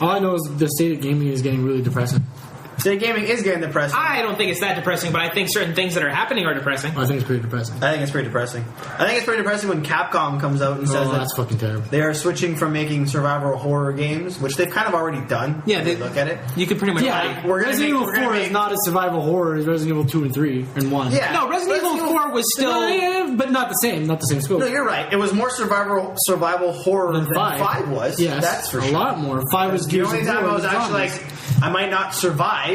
All I know is the state of gaming is getting really depressing. State gaming is getting depressing. I don't think it's that depressing, but I think certain things that are happening are depressing. I think it's pretty depressing. I think it's pretty depressing. I think it's pretty depressing when Capcom comes out and says that's fucking terrible. They are switching from making survival horror games, which they've kind of already done. Yeah, they look at it. You could pretty much. Yeah, Resident Evil 4 is not a survival horror as Resident Evil 2 and 3 and 1. Yeah, no, Resident Evil 4 was still, but not the same scope. No, you're right. It was more survival horror than 5 was. Yes, that's for sure. A lot more. 5 was the only time I was actually like, I might not survive.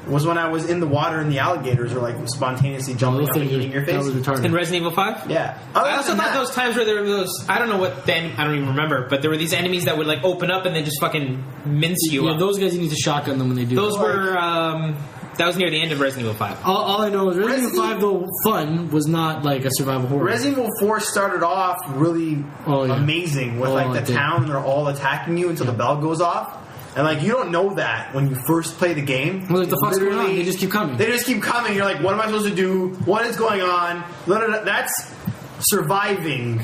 Was when I was in the water and the alligators were like spontaneously jumping up and eating your face. In Resident Evil 5? Yeah. I also thought those times where there were those, I don't know what then, I don't even remember, but there were these enemies that would like open up and then just fucking mince you up. Yeah, those guys you need to shotgun them when they do. Those were, that was near the end of Resident Evil 5. All I know is Resident Evil 5, though fun, was not like a survival horror. Resident Evil 4 started off really amazing with like the town and they're all attacking you until the bell goes off. And, like, you don't know that when you first play the game. Well, like, the fuck's going on? They just keep coming. They just keep coming. You're like, what am I supposed to do? What is going on? That's surviving.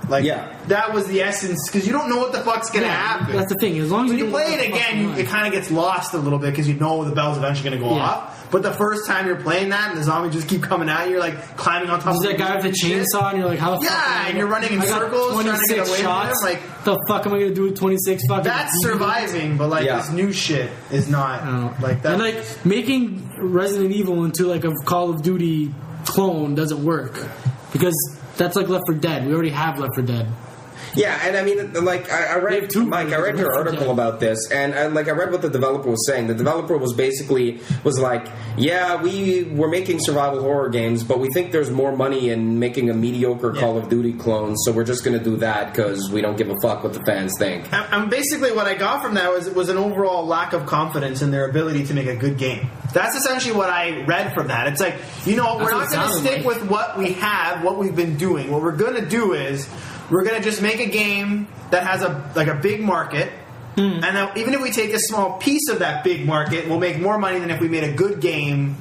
Like, that was the essence. Because you don't know what the fuck's going to happen. That's the thing. As long as when you play it again, it kind of gets lost a little bit because you know the bell's eventually going to go off. But the first time you're playing that and the zombies just keep coming at you, you're like climbing on top of that guy with the chainsaw and you're like, how the fuck? Yeah, and you're running in circles trying to get away from him. Like, the fuck am I going to do with 26 fucking... That's surviving, but like this new shit is not like that. And like making Resident Evil into like a Call of Duty clone doesn't work because that's like Left 4 Dead. We already have Left 4 Dead. Yeah, and I mean, like, I read your article about this, and I read what the developer was saying. The developer was like, yeah, we were making survival horror games, but we think there's more money in making a mediocre Call of Duty clone, so we're just going to do that because we don't give a fuck what the fans think. And basically what I got from that was an overall lack of confidence in their ability to make a good game. That's essentially what I read from that. It's like, we're not going to stick with what we have, what we've been doing. What we're going to do is we're going to just make a game that has a big market, and then even if we take a small piece of that big market, we'll make more money than if we made a good game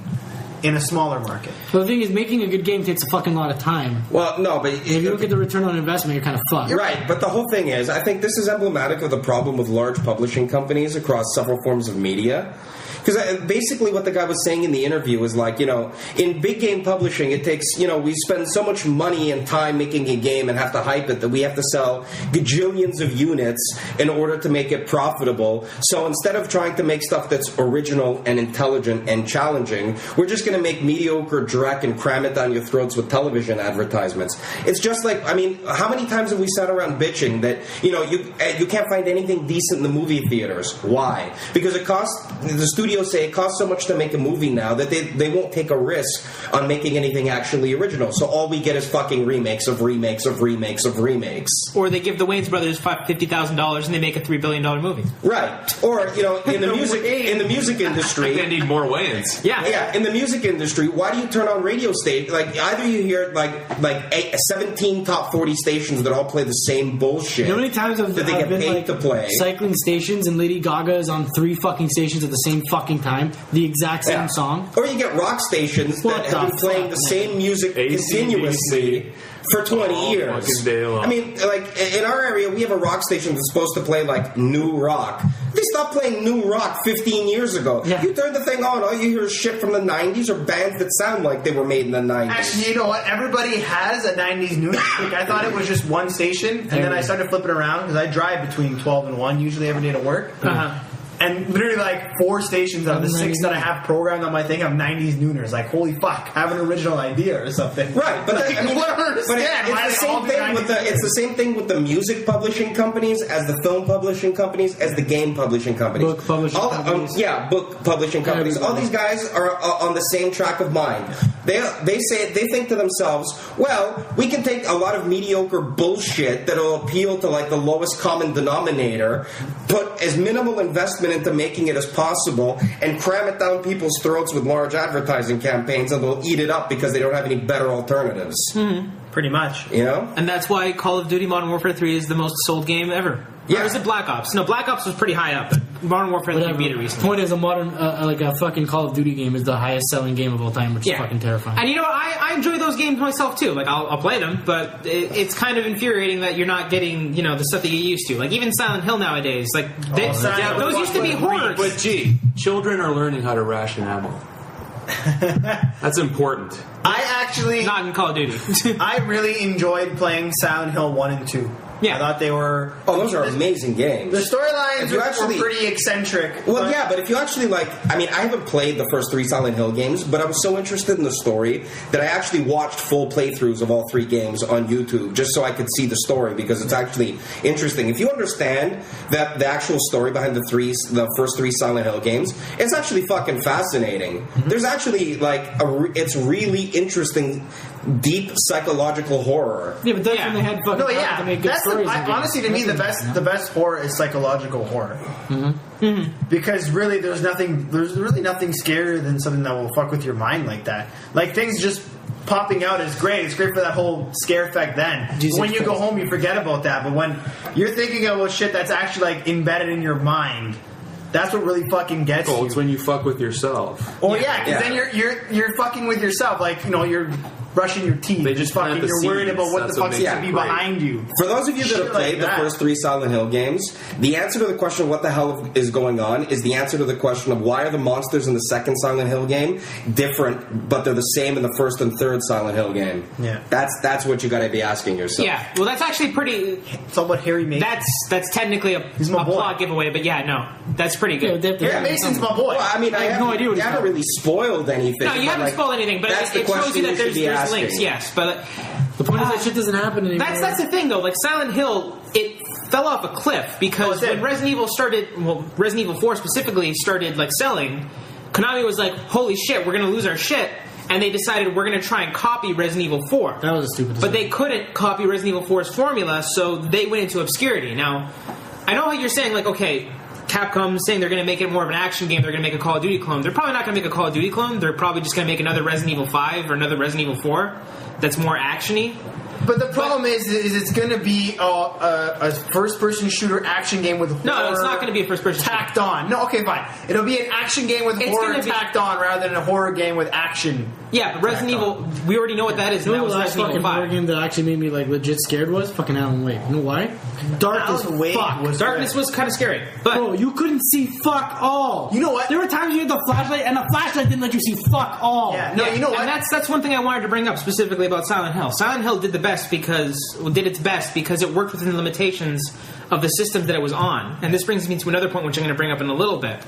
in a smaller market. Well, the thing is, making a good game takes a fucking lot of time. Well, no, but... if you don't get the return on investment, you're kind of fucked. Right, but the whole thing is, I think this is emblematic of the problem with large publishing companies across several forms of media. Because basically what the guy was saying in the interview was like, in big game publishing, it takes, we spend so much money and time making a game and have to hype it that we have to sell gajillions of units in order to make it profitable. So instead of trying to make stuff that's original and intelligent and challenging, we're just going to make mediocre dreck and cram it down your throats with television advertisements. It's just like, how many times have we sat around bitching that, you can't find anything decent in the movie theaters? Why? Because it costs, the studios say it costs so much to make a movie now that they won't take a risk on making anything actually original. So all we get is fucking remakes of remakes of remakes of remakes. Or they give the Wayans brothers $50,000 and they make a $3 billion movie. Right. Or, in the music industry... They need more Wayans. Yeah. In the music industry, why do you turn on radio station? Like, either you hear, 17 top 40 stations that all play the same bullshit. How many times have that they get paid to play? Cycling stations and Lady Gaga is on 3 fucking stations at the same fucking time, the exact same song. Or you get rock stations that have been playing the same music continuously for 20 years. I mean, in our area, we have a rock station that's supposed to play new rock. They stopped playing new rock 15 years ago. Yeah. You turn the thing on, all you hear is shit from the 90s or bands that sound like they were made in the 90s. Actually, you know what? Everybody has a 90s news. I thought it was just one station, and then I started flipping around because I drive between 12 and 1 usually every day to work. And literally 4 stations out of the 6 that I have programmed on my thing have 90s nooners. Like, holy fuck, have an original idea or something. Right, but it's the same thing with the music publishing companies as the film publishing companies as the game publishing companies. Book publishing companies. Book publishing companies. All these guys are on the same track of mind. They think to themselves, well, we can take a lot of mediocre bullshit that'll appeal to the lowest common denominator, put as minimal investment into making it as possible, and cram it down people's throats with large advertising campaigns, and they'll eat it up because they don't have any better alternatives. Pretty much. And that's why Call of Duty Modern Warfare 3 is the most sold game ever. Yeah. Or is it Black Ops? No, Black Ops was pretty high up. Modern Warfare that you beat it recently. Point is, a modern, like a fucking Call of Duty game is the highest selling game of all time, which is fucking terrifying. And you know, I enjoy those games myself too. Like I'll play them, but it's kind of infuriating that you're not getting, you know, the stuff that you used to. Like even Silent Hill nowadays, like those used to be horrors. But gee, children are learning how to ration ammo. That's important. I actually Not in Call of Duty. I really enjoyed playing Silent Hill 1 and 2. Yeah. I thought they were... Oh, those are amazing games. The storylines If you were actually- pretty eccentric. Well, yeah, but if you actually like, I mean, I haven't played the first 3 Silent Hill games, but I was so interested in the story that I actually watched full playthroughs of all 3 games on YouTube just so I could see the story because it's actually interesting. If you understand that the actual story behind the first 3 Silent Hill games, it's actually fucking fascinating. Mm-hmm. There's actually like it's really interesting, deep psychological horror. Yeah, but that's when they had fucking No, power yeah. to make good stories. in games. Honestly, to me, the best horror is psychological horror. Because really, there's really nothing scarier than something that will fuck with your mind like that. Like things just popping out is great. It's great for that whole scare effect. Then Jesus when you go Christ. home, you forget about that. But when you're thinking about shit that's actually like embedded in your mind, that's what really fucking gets Oh, you. it's when you fuck with yourself. Oh yeah, because then you're fucking with yourself. Like, you know, you're brushing your teeth. They just plant fucking. the You're worried seeds. about what That's the what fuck's makes going to it be great. behind you. For those of you that Shit have played like the that. first 3 Silent Hill games, the answer to the question, what the hell is going on, is the answer to the question of why are the monsters in the second Silent Hill game different, but they're the same in the first and third Silent Hill game. Yeah. That's what you got to be asking yourself. Yeah, well, that's actually pretty. It's all about Harry Mason. That's technically a my boy. plot giveaway, but yeah, no, that's pretty Yeah, good. they have to- Harry Mason's my boy. Well, I mean, I have no idea what you he's haven't talking really spoiled anything. No, you but, haven't like, spoiled anything, but that's it the shows you question that should there's be asking. links. Yes, but The point is that shit doesn't happen anymore. that's the thing though. Like Silent Hill, it fell off a cliff because Oh, it did. when Resident Evil 4 specifically started like selling, Konami was like, "Holy shit, we're gonna lose our shit," and they decided we're gonna try and copy Resident Evil 4. That was a stupid But they decision. couldn't copy Resident Evil 4's formula, so they went into obscurity. Now, I know how you're saying, like, okay, Capcom's saying they're going to make it more of an action game, they're going to make a Call of Duty clone. They're probably not going to make a Call of Duty clone, they're probably just going to make another Resident Evil 5 or another Resident Evil 4 that's more action-y. But the problem is it's going to be a first-person shooter action game with horror. No, it's not going to be a first-person tacked on. No, okay, fine. It'll be an action game with It's horror gonna be- tacked on rather than a horror game with action. Yeah, but Resident Evil, we already know what that is, You and know that the was last Resident fucking Evil horror 5. game that actually made me like legit scared was fucking Alan Wake. You know why? Dark as Alan Wake fuck. was Darkness was kind of scary, but Bro, you couldn't see fuck all. You know what? There were times you had the flashlight, and the flashlight didn't let you see fuck all. Yeah, no, you know what? And that's one thing I wanted to bring up specifically about Silent Hill. Silent Hill did its best because it worked within the limitations of the system that it was on. And this brings me to another point, which I'm going to bring up in a little bit.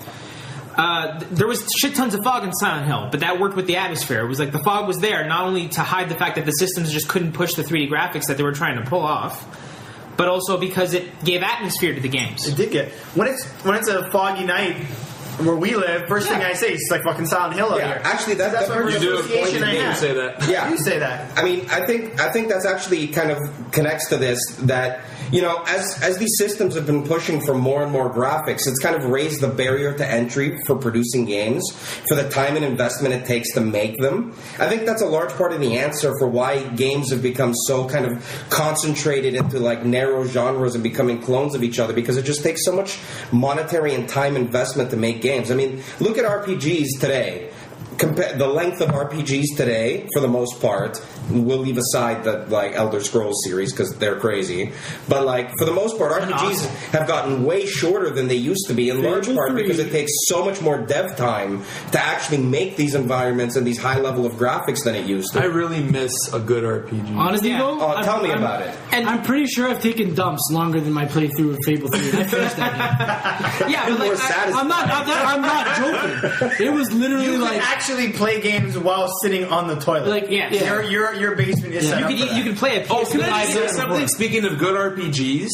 There was shit tons of fog in Silent Hill, but that worked with the atmosphere. It was like the fog was there not only to hide the fact that the systems just couldn't push the 3D graphics that they were trying to pull off, but also because it gave atmosphere to the games. It did get when it's a foggy night where we live. First thing I say is like fucking Silent Hill out Yeah, here. actually, that's my what You do. association You I do have. say that. Yeah. You say that. I mean, I think that's actually kind of connects to this, that, you know, as these systems have been pushing for more and more graphics, it's kind of raised the barrier to entry for producing games, for the time and investment it takes to make them. I think that's a large part of the answer for why games have become so kind of concentrated into like narrow genres and becoming clones of each other, because it just takes so much monetary and time investment to make games. I mean, look at RPGs today. The length of RPGs today, for the most part, we'll leave aside the like Elder Scrolls series because they're crazy. But like for the most part, RPGs have gotten way shorter than they used to be, in large part because it takes so much more dev time to actually make these environments and these high level of graphics than it used to. I really miss a good RPG. Honestly, Yeah. though, Oh, tell me about it. And I'm pretty sure I've taken dumps longer than my playthrough of Fable 3. And I finished that game. yeah, but More like, satisfying. I'm not joking. It was literally You can like actually play games while sitting on the toilet. Like, yeah. Your basement is set up for that. you could play a PS5 Oh, can I just say version. something? Speaking of good RPGs,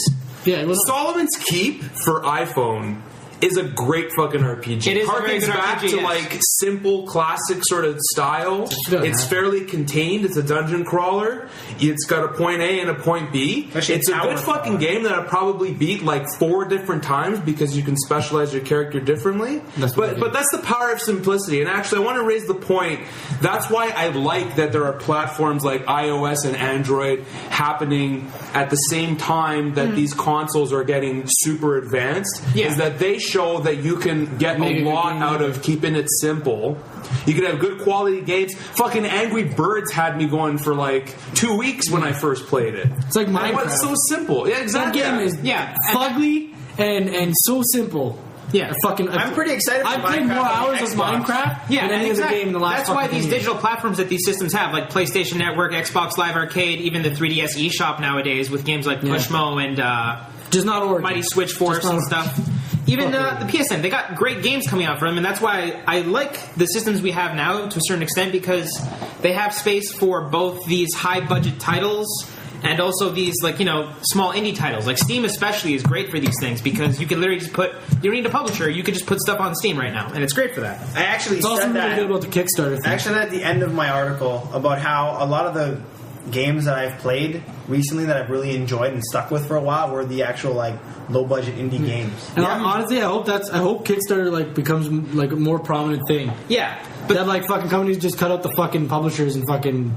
yeah. It was, Solomon's Keep for iPhone is a great fucking RPG. It is a very Harkens good back RPG, to yes. like simple, classic sort of style. good. It's fairly contained. It's a dungeon crawler. It's got a point A and a point B. Actually, It's a tower good fucking game that I probably beat like 4 different times because you can specialize your character differently. But that's the power of simplicity. And actually, I want to raise the point. That's why I like that there are platforms like iOS and Android happening at the same time that these consoles are getting super advanced. Yeah. Is that they show that you can get a lot out of keeping it simple. You can have good quality games. Fucking Angry Birds had me going for like 2 weeks when I first played it. It's like Minecraft. It's so simple. Yeah, exactly. That game is fugly and so simple. Yeah, I'm pretty excited. I've played more hours of Minecraft than any other game in the last. That's why these digital platforms that these systems have, like PlayStation Network, Xbox Live Arcade, even the 3DS eShop nowadays with games like Pushmo and just not Oregon. Mighty Switch Force and stuff. Even the PSN, they got great games coming out for them, and that's why I like the systems we have now to a certain extent, because they have space for both these high-budget titles and also these, like, you know, small indie titles. Like Steam especially is great for these things, because you can literally just put, you don't need a publisher, you can just put stuff on Steam right now, and it's great for that. I actually it's also really good about the Kickstarter thing. I actually said at the end of my article about how a lot of the games that I've played recently that I've really enjoyed and stuck with for a while were the actual, like, low budget indie games. And honestly, I hope Kickstarter, like, becomes like a more prominent thing. Yeah, but that, like, fucking companies just cut out the fucking publishers and fucking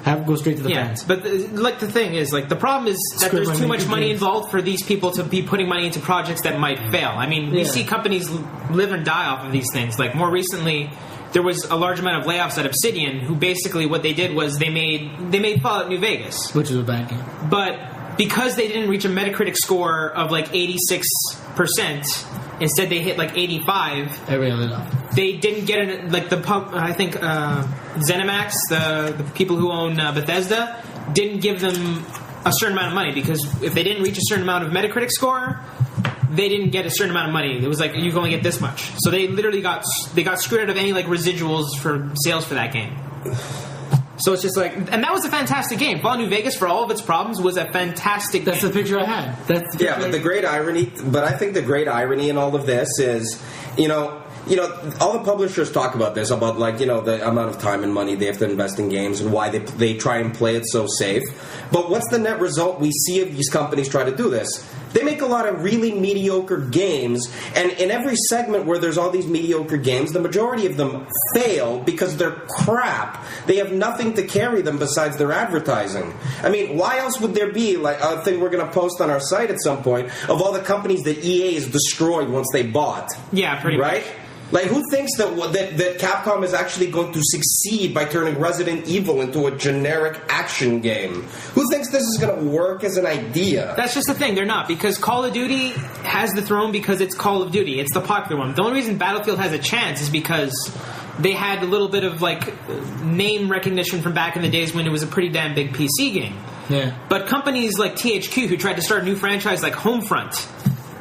go straight to the fans. But the thing is, like, the problem is that there's too much money involved for these people to be putting money into projects that might fail. I mean, we see companies live and die off of these things. Like, more recently, there was a large amount of layoffs at Obsidian, who basically what they did was they made Fallout New Vegas, which is a bad game. But because they didn't reach a Metacritic score of like 86%, instead they hit like 85. They didn't get it. Like I think ZeniMax, the people who own Bethesda, didn't give them a certain amount of money, because if they didn't reach a certain amount of Metacritic score, they didn't get a certain amount of money. It was like, you can only get this much. So they literally got screwed out of any like residuals for sales for that game. So it's just like, and that was a fantastic game. Fallout New Vegas, for all of its problems, was a fantastic game. That's the picture I had. But the great irony, I think the great irony in all of this is, you know, all the publishers talk about this, about, like, you know, the amount of time and money they have to invest in games and why they try and play it so safe. But what's the net result we see of these companies try to do this? They make a lot of really mediocre games, and in every segment where there's all these mediocre games, the majority of them fail because they're crap. They have nothing to carry them besides their advertising. I mean, why else would there be, like, a thing we're going to post on our site at some point of all the companies that EA has destroyed once they bought? Yeah, pretty much. Right? Like, who thinks that Capcom is actually going to succeed by turning Resident Evil into a generic action game? Who thinks this is going to work as an idea? That's just the thing. They're not, because Call of Duty has the throne because it's Call of Duty. It's the popular one. The only reason Battlefield has a chance is because they had a little bit of, like, name recognition from back in the days when it was a pretty damn big PC game. Yeah. But companies like THQ, who tried to start a new franchise like Homefront,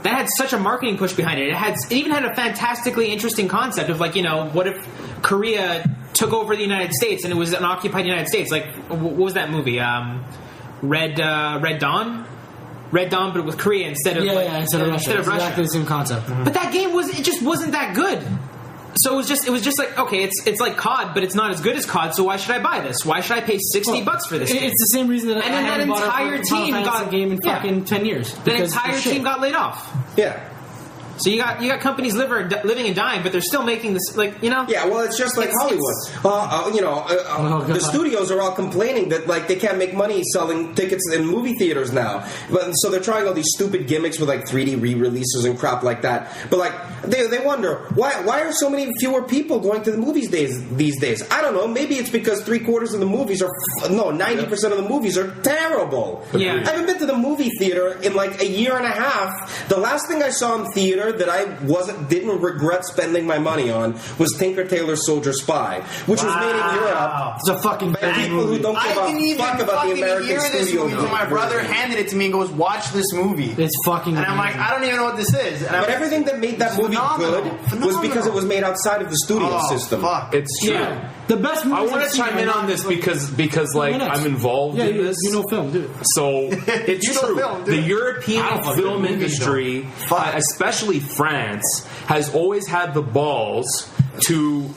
that had such a marketing push behind it. It even had a fantastically interesting concept of, like, you know, what if Korea took over the United States and it was an occupied United States? Like, what was that movie? Red Dawn? Red Dawn, but with Korea instead of Russia. Exactly the same concept. Mm-hmm. But that game just wasn't that good. So it was just like, okay, it's like COD, but it's not as good as COD. So why should I buy this? Why should I pay $60 for this game? It's the same reason that and then that entire team got a game in fucking 10 years. The entire team got laid off. Yeah. So you got companies living and dying, but they're still making this, like, you know. Yeah, well, it's just like Hollywood. The studios are all complaining that, like, they can't make money selling tickets in movie theaters now. But so they're trying all these stupid gimmicks with, like, 3D re-releases and crap like that. But, like, they wonder why are so many fewer people going to the movies these days? I don't know. Maybe it's because 3/4 of the movies 90% of the movies are terrible. Yeah. I haven't been to the movie theater in like a year and a half. The last thing I saw in theater that I didn't regret spending my money on was Tinker Tailor Soldier Spy, which was made in Europe. It's a fucking by people who don't give a fuck about the American studio. My brother handed it to me and goes, "Watch this movie." It's fucking. And I'm like, I don't even know what this is. But everything that made that movie good was because it was made outside of the studio system. Fuck. It's true. Yeah. The best I want to chime in on this because like I'm involved in this. You know film, dude. So it's true. The European film industry, especially France, has always had the balls to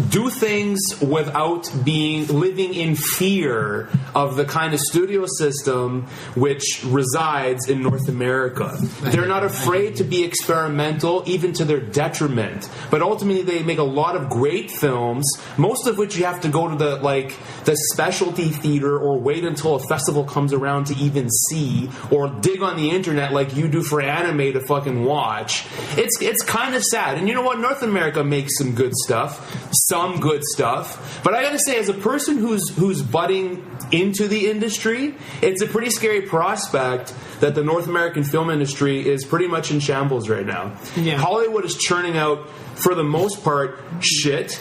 do things without living in fear of the kind of studio system which resides in North America. They're not afraid to be experimental, even to their detriment. But ultimately, they make a lot of great films, most of which you have to go to the specialty theater or wait until a festival comes around to even see, or dig on the internet like you do for anime to fucking watch. It's kind of sad. And you know what? North America makes some good stuff. But I gotta say, as a person who's budding into the industry, it's a pretty scary prospect that the North American film industry is pretty much in shambles right now. Yeah. Hollywood is churning out, for the most part, shit.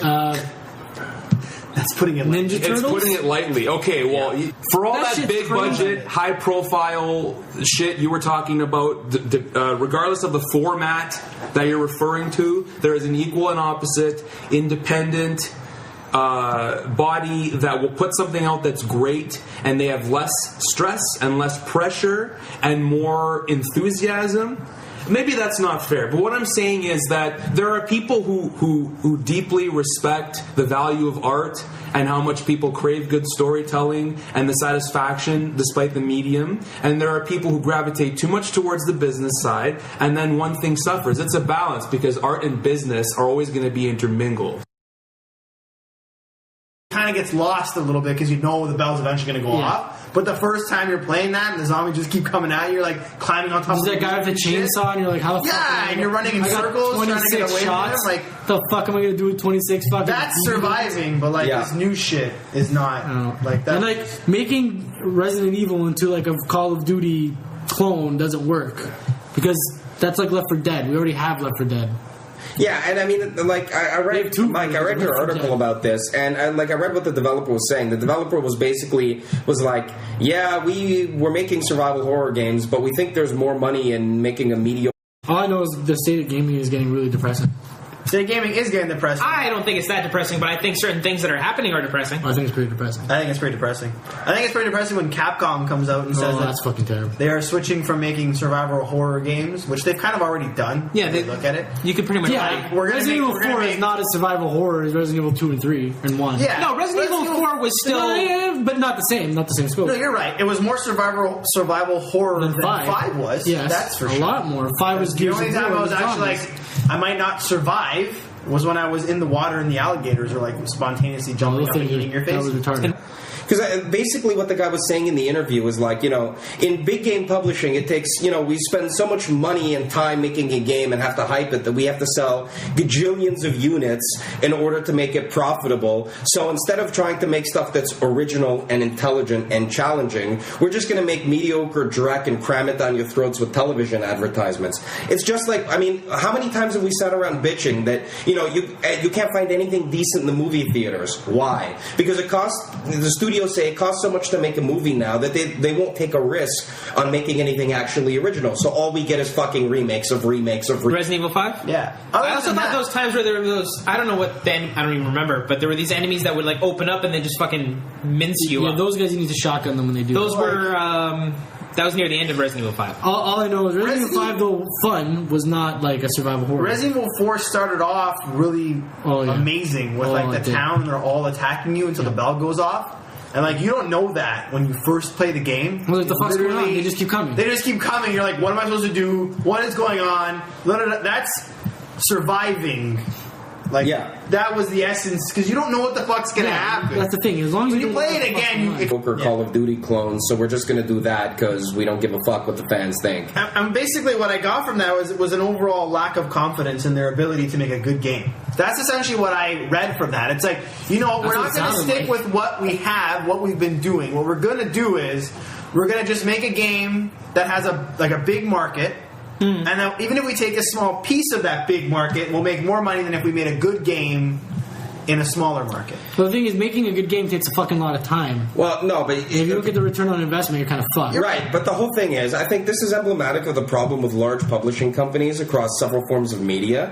That's putting it lightly. It's putting it lightly. Okay, well, for all that big budget, high profile shit you were talking about, regardless of the format that you're referring to, there is an equal and opposite independent body that will put something out that's great, and they have less stress and less pressure and more enthusiasm. Maybe that's not fair, but what I'm saying is that there are people who deeply respect the value of art and how much people crave good storytelling and the satisfaction despite the medium, and there are people who gravitate too much towards the business side, and then one thing suffers. It's a balance, because art and business are always going to be intermingled. Kind of gets lost a little bit because you know the bell's eventually going to go off. But the first time you're playing that and the zombies just keep coming at you, you're like climbing on top of that guy with the chainsaw, and you're like, how the fuck? Yeah, and you're running in circles, trying to get away from him. Like, the fuck am I going to do with 26 fucking? That's surviving, but this new shit is not like that. And like making Resident Evil into like a Call of Duty clone doesn't work, because that's like Left 4 Dead. We already have Left 4 Dead. Yeah, and I mean, like, I read your article about this, and I read what the developer was saying. The developer was like, yeah, we're making survival horror games, but we think there's more money in making a mediocre. All I know is the state of gaming is getting really depressing. State gaming is getting depressing. I don't think it's that depressing, but I think certain things that are happening are depressing. I think it's pretty depressing. I think it's pretty depressing when Capcom comes out and says that's fucking terrible. They are switching from making survival horror games, which they've kind of already done. Yeah, they look at it. You could pretty much. Yeah, Resident Evil 4 is not a survival horror as Resident Evil 2 and 3 and 1. Yeah, no, Resident Evil 4 was still, but not the same scope. No, you're right. It was more survival horror than 5 was. Yes, that's for sure. A lot more. 5 was the only time I was actually like, I might not survive was when I was in the water and the alligators were like spontaneously jumping up and eating your face. That was retarded. Because basically what the guy was saying in the interview was like, in big game publishing, it takes, we spend so much money and time making a game and have to hype it that we have to sell gajillions of units in order to make it profitable. So instead of trying to make stuff that's original and intelligent and challenging, we're just going to make mediocre dreck and cram it down your throats with television advertisements. It's just like, I mean, how many times have we sat around bitching that, you can't find anything decent in the movie theaters? Why? Because the studio say it costs so much to make a movie now that they won't take a risk on making anything actually original. So all we get is fucking remakes of Resident Evil 5? Yeah. I also thought those times where there were those, I don't know what then, I don't even remember, but there were these enemies that would like open up and then just fucking mince you up. Those guys, you need to shotgun them when they do those were that was near the end of Resident Evil 5. All I know is Resident Evil 5, though fun, was not like a survival horror. Resident Evil 4 started off really amazing with the town, and they're all attacking you until the bell goes off. And like, you don't know that when you first play the game. Well, like, the fuck's going on? They just keep coming. You're like, what am I supposed to do? What is going on? That's surviving. Like, that was the essence, because you don't know what the fuck's going to happen. That's the thing. As long as you play it again, Mediocre Call of Duty clones, so we're just going to do that because we don't give a fuck what the fans think. And basically what I got from that was an overall lack of confidence in their ability to make a good game. That's essentially what I read from that. It's like, we're not going to stick with what we have, what we've been doing. What we're going to do is we're going to just make a game that has a big market. And then even if we take a small piece of that big market, we'll make more money than if we made a good game in a smaller market. Well, the thing is, making a good game takes a fucking lot of time. Well, no, but if you look at the return on investment, you're kind of fucked. You're right, but the whole thing is, I think this is emblematic of the problem with large publishing companies across several forms of media.